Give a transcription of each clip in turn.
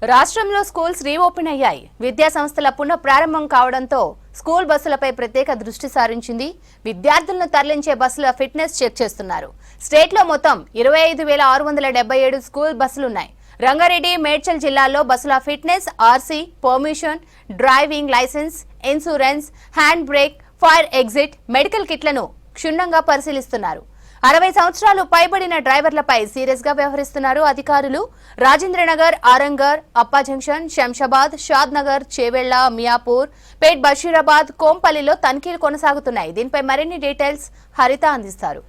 రాష్ట్రంలో schools reopen అయ్యాయి. విద్యా సంస్థల పునః ప్రారంభం కావడంతో స్కూల్ బస్సులపై ప్రత్యేక దృష్టి సారించింది. విద్యార్థులను తరలించే బస్సుల ఫిట్నెస్ చెక్ చేస్తున్నారు. స్టేట్లో మొత్తం 25,677 స్కూల్ బస్సులున్నాయి. రంగారెడ్డి, మేడ్చల్ జిల్లాల్లో బస్సుల fitness, RC, permission, driving licence, insurance, hand brake, fire exit, medical కిట్లను క్షుణ్ణంగా పరిశీలిస్తున్నారు. 60 సంవత్సరాలు పైబడిన డ్రైవర్లపై సీరియస్ గా వ్యవహరిస్తున్నారు అధికారులు. రాజేంద్రనగర్, ఆరంగర్, అప్పా జంక్షన్, శంషాబాద్, షాద్ నగర్, చేవెళ్ల, మియాపూర్, పేట్, బషీరాబాద్, కోంపల్లిలో తనిఖీలు కొనసాగుతున్నాయి. దీనిపై మరిన్ని డీటెయిల్స్ హరిత అందిస్తారు.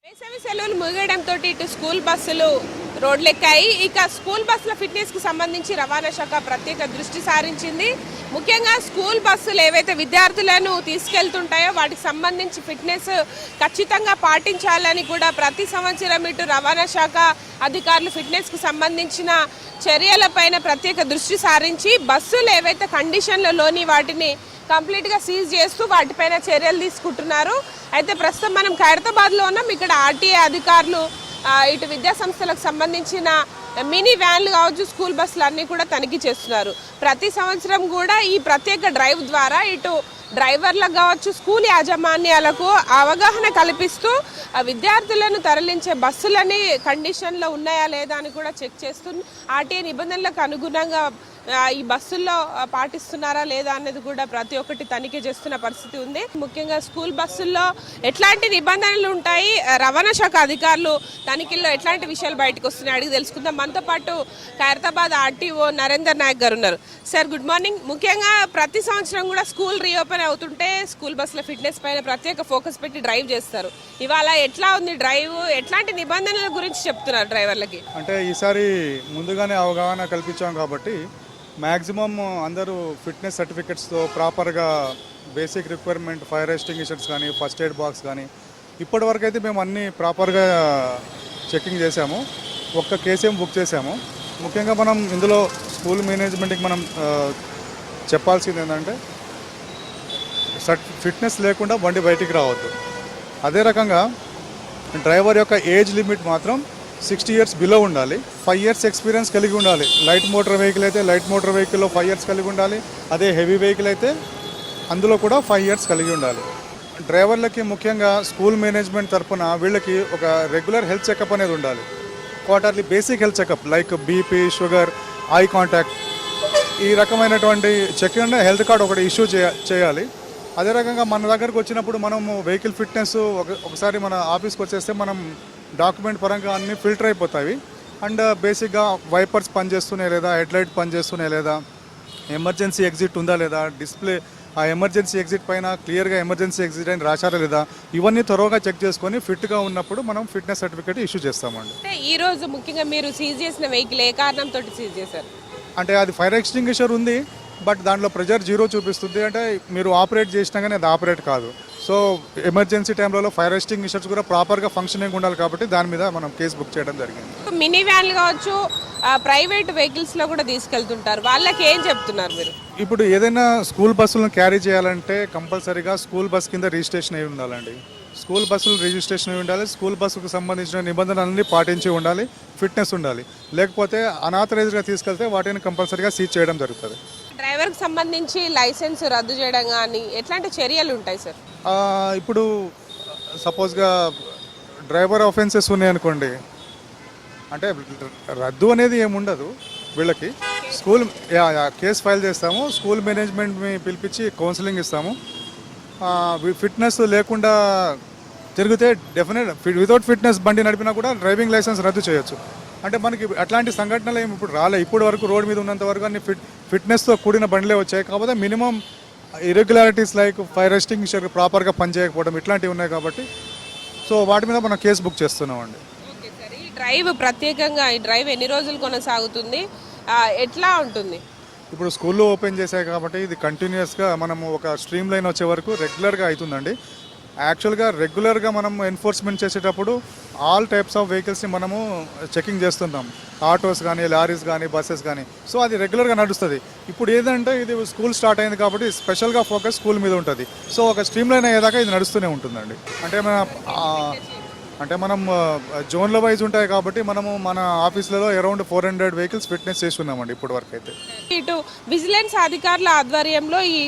వేసవి సెలవులు ముగియడంతో ఇటు స్కూల్ బస్సులు రోడ్లెక్కాయి. ఇక స్కూల్ బస్సుల ఫిట్నెస్ కు సంబంధించి రవాణా శాఖ ప్రత్యేక దృష్టి సారించింది. ముఖ్యంగా స్కూల్ బస్సులు ఏవైతే విద్యార్థులను తీసుకెళ్తుంటాయో వాటికి సంబంధించి ఫిట్నెస్ ఖచ్చితంగా పాటించాలని కూడా ప్రతి సంవత్సరం ఇటు రవాణా శాఖ అధికారులు ఫిట్నెస్ కు సంబంధించిన చర్యలపైన ప్రత్యేక దృష్టి సారించి బస్సులు ఏవైతే కండిషన్లో లోని వాటిని కంప్లీట్గా సీజ్ చేస్తూ వాటిపైన చర్యలు తీసుకుంటున్నారు. అయితే ప్రస్తుతం మనం ఖైరతాబాద్లో ఉన్నాం. ఇక్కడ ఆర్టీఏ అధికారులు ఇటు విద్యా సంస్థలకు సంబంధించిన మినీ వ్యాన్లు కావచ్చు, స్కూల్ బస్సులు అన్నీ కూడా తనిఖీ చేస్తున్నారు. ప్రతి సంవత్సరం కూడా ఈ ప్రత్యేక డ్రైవ్ ద్వారా ఇటు డ్రైవర్లకు కావచ్చు, స్కూల్ యాజమాన్యాలకు అవగాహన కల్పిస్తూ విద్యార్థులను తరలించే బస్సులని కండిషన్లో ఉన్నాయా లేదా అని కూడా చెక్ చేస్తూ ఆర్టీఏ నిబంధనలకు అనుగుణంగా ఈ బస్సుల్లో పాటిస్తున్నారా లేదా అనేది కూడా ప్రతి ఒక్కటి తనిఖీ చేస్తున్న పరిస్థితి ఉంది. ముఖ్యంగా స్కూల్ బస్సుల్లో ఎట్లాంటి నిబంధనలు ఉంటాయి, రవాణా శాఖ అధికారులు తనిఖీల్లో ఎట్లాంటి విషయాలు బయటకు వస్తున్నాయి అడిగి తెలుసుకుందాం. మనతో పాటు ఖైరతాబాద్ ఆర్టీఓ నరేందర్ నాయక్ గారు ఉన్నారు. Sir, good morning. ముఖ్యంగా ప్రతి సంవత్సరం కూడా స్కూల్ రీఓపెన్ అవుతుంటే స్కూల్ బస్సుల ఫిట్నెస్ పైన ప్రత్యేక ఫోకస్ పెట్టి డ్రైవ్ చేస్తారు. ఇవాళ ఎట్లా ఉంది డ్రైవ్, ఎట్లాంటి నిబంధనల గురించి చెప్తున్నారు డ్రైవర్లకి? అంటే ఈసారి ముందుగానే అవగాహన కల్పించాం కాబట్టి మ్యాక్సిమం అందరూ ఫిట్నెస్ సర్టిఫికెట్స్తో ప్రాపర్గా బేసిక్ రిక్వైర్మెంట్, ఫైర్ ఎక్స్టింగ్విషర్స్ కానీ, ఫస్ట్ ఎయిడ్ బాక్స్ కానీ ఇప్పటివరకు అయితే మేము అన్నీ ప్రాపర్గా చెకింగ్ చేసాము. ఒక్క కేసేం బుక్ చేసాము. ముఖ్యంగా మనం ఇందులో స్కూల్ మేనేజ్మెంట్కి మనం చెప్పాల్సింది ఏంటంటే ఫిట్నెస్ లేకుండా బండి బయటికి రావద్దు. అదే రకంగా డ్రైవర్ యొక్క ఏజ్ లిమిట్ మాత్రం 60 years బిలో ఉండాలి. 5 years ఎక్స్పీరియన్స్ కలిగి ఉండాలి. లైట్ మోటార్ వెహికల్ అయితే లైట్ మోటార్ వెహికల్లో 5 years కలిగి ఉండాలి. అదే హెవీ వెహికల్ అయితే అందులో కూడా 5 years కలిగి ఉండాలి. డ్రైవర్లకి ముఖ్యంగా స్కూల్ మేనేజ్మెంట్ తరఫున వీళ్ళకి ఒక రెగ్యులర్ హెల్త్ చెకప్ అనేది ఉండాలి. Quarterly basic health checkup like BP, sugar, eye contact, ఈ రకమైనటువంటి చెక్ హెల్త్ కార్డ్ ఒకటి ఇష్యూ చేయాలి. అదే రకంగా మన దగ్గరకు వచ్చినప్పుడు మనము వెహికల్ ఫిట్నెస్ ఒకసారి మన ఆఫీస్కి వచ్చేస్తే మనం డాక్యుమెంట్ పరంగా అన్నీ ఫిల్టర్ అయిపోతాయి. అండ్ బేసిక్గా వైపర్స్ పనిచేస్తున్నాయి లేదా, హెడ్లైట్ పనిచేస్తున్నాయి లేదా, ఎమర్జెన్సీ ఎగ్జిట్ ఉందా లేదా, డిస్ప్లే ఆ ఎమర్జెన్సీ ఎగ్జిట్ పైన క్లియర్గా ఎమర్జెన్సీ ఎగ్జిట్ అని రాశారా లేదా, ఇవన్నీ త్వరగా చెక్ చేసుకొని ఫిట్గా ఉన్నప్పుడు మనం ఫిట్నెస్ సర్టిఫికేట్ ఇష్యూ చేస్తామండి. ఈ రోజు ముఖ్యంగా మీరు సీజ్ చేసిన వెహికల్ ఏ కారణంతో సీజ్ చేశారు? అంటే అది ఫైర్ ఎక్స్టింగ్విషర్ ఉంది, బట్ దాంట్లో ప్రెజర్ 0 చూపిస్తుంది. అంటే మీరు ఆపరేట్ చేసినా కానీ అది ఆపరేట్ కాదు. సో ఎమర్జెన్సీ టైంలో ఫైర్ ఎక్స్టింగ్విషర్స్ కూడా ప్రాపర్గా ఫంక్షనింగ్ ఉండాలి కాబట్టి దాని మీద మనం కేసు బుక్ చేయడం జరిగింది. మినీ వ్యాన్లు కావచ్చు, ప్రైవేట్ వెహికల్స్లో కూడా తీసుకెళ్తుంటారు, వాళ్ళకి ఏం చెప్తున్నారు మీరు? ఇప్పుడు ఏదైనా స్కూల్ బస్సులను క్యారీ చేయాలంటే కంపల్సరీగా స్కూల్ బస్ కింద రిజిస్ట్రేషన్ అయి ఉండాలండి. స్కూల్ బస్సులు రిజిస్ట్రేషన్ అయి ఉండాలి. స్కూల్ బస్సుకు సంబంధించిన నిబంధనలన్నీ పాటించి ఉండాలి. ఫిట్నెస్ ఉండాలి. లేకపోతే అనాథరైజ్గా తీసుకెళ్తే వాటిని కంపల్సరీగా సీజ్ చేయడం జరుగుతుంది. డ్రైవర్కి సంబంధించి లైసెన్స్ రద్దు చేయడం కానీ ఎట్లాంటి చర్యలు ఉంటాయి సార్? ఇప్పుడు సపోజ్గా డ్రైవర్ ఆఫెన్సెస్ ఉన్నాయనుకోండి, అంటే రద్దు అనేది ఏముండదు. వీళ్ళకి స్కూల్ కేసు ఫైల్ చేస్తాము. స్కూల్ మేనేజ్మెంట్ని పిలిపించి కౌన్సిలింగ్ ఇస్తాము. ఫిట్నెస్ లేకుండా తిరిగితే డెఫినెట్ వితౌట్ ఫిట్నెస్ బండి నడిపినా కూడా డ్రైవింగ్ లైసెన్స్ రద్దు చేయొచ్చు. అంటే మనకి అట్లాంటి సంఘటనలు ఏమి ఇప్పుడు రాలే. ఇప్పటి వరకు రోడ్ మీద ఉన్నంత వరకు అన్ని ఫిట్నెస్తో కూడిన బండిలే వచ్చాయి. కాకపోతే minimum irregularities like fire extinguisher ప్రాపర్గా పనిచేయకపోవడం ఇట్లాంటివి ఉన్నాయి కాబట్టి సో వాటి మీద మనం కేసు బుక్ చేస్తున్నామండి. ఓకే సార్, ఈ డ్రైవ్ ప్రత్యేకంగా ఈ డ్రైవ్ ఎన్ని రోజులు కొనసాగుతుంది, ఎట్లా ఉంటుంది? ఇప్పుడు స్కూల్లో ఓపెన్ చేశాయి కాబట్టి ఇది కంటిన్యూస్గా మనము ఒక స్ట్రీమ్ లైన్ వచ్చే వరకు రెగ్యులర్గా అవుతుందండి. యాక్చువల్గా రెగ్యులర్గా మనం ఎన్ఫోర్స్మెంట్ చేసేటప్పుడు ఆల్ టైప్స్ ఆఫ్ వెహికల్స్ని మనము చెకింగ్ చేస్తుంటాం. ఆటోస్ కానీ, లారీస్ కానీ, బస్సెస్ కానీ. సో అది రెగ్యులర్గా నడుస్తుంది. ఇప్పుడు ఏదంటే ఇది స్కూల్ స్టార్ట్ అయింది కాబట్టి స్పెషల్గా ఫోకస్ స్కూల్ మీద ఉంటుంది. సో ఒక స్ట్రీమ్ లైన్ అయ్యేదాకా ఇది నడుస్తూనే ఉంటుందండి. అంటే మన అంటే మనం జోన్ల వైజ్ ఉంటాయి కాబట్టి మనము మన ఆఫీసులలో అరౌండ్ 400 వెహికల్స్ ఫిట్నెస్ చేస్తున్నామండి ఇప్పటి వరకు అయితే. ఇటు విజిలెన్స్ అధికారుల ఆధ్వర్యంలో ఈ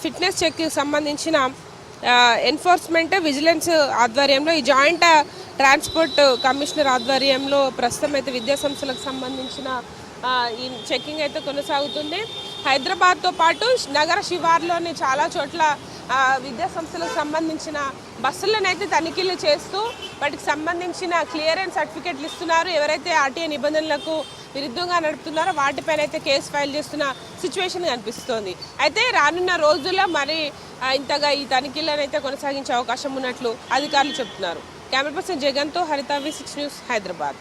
ఫిట్నెస్ చెక్ సంబంధించిన ఎన్ఫోర్స్మెంట్ విజిలెన్స్ ఆధ్వర్యంలో ఈ జాయింట్ ట్రాన్స్పోర్ట్ కమిషనర్ ఆధ్వర్యంలో ప్రస్తుతం అయితే విద్యాసంస్థలకు సంబంధించిన ఈ చెకింగ్ అయితే కొనసాగుతుంది. హైదరాబాద్తో పాటు నగర శివార్లోని చాలా చోట్ల విద్యాసంస్థలకు సంబంధించిన బస్సులను అయితే తనిఖీలు చేస్తూ వాటికి సంబంధించిన క్లియరెన్స్ సర్టిఫికెట్లు ఇస్తున్నారు. ఎవరైతే ఆర్టీఏ నిబంధనలకు విరుద్ధంగా నడుపుతున్నారో వాటిపైన అయితే కేసు ఫైల్ చేస్తున్న సిచ్యువేషన్ కనిపిస్తోంది. అయితే రానున్న రోజుల్లో మరి ఇంతగా ఈ తనిఖీలను అయితే కొనసాగించే అవకాశం ఉన్నట్లు అధికారులు చెబుతున్నారు. కెమెరా పర్సన్ జగన్తో హరిత V6 న్యూస్ హైదరాబాద్.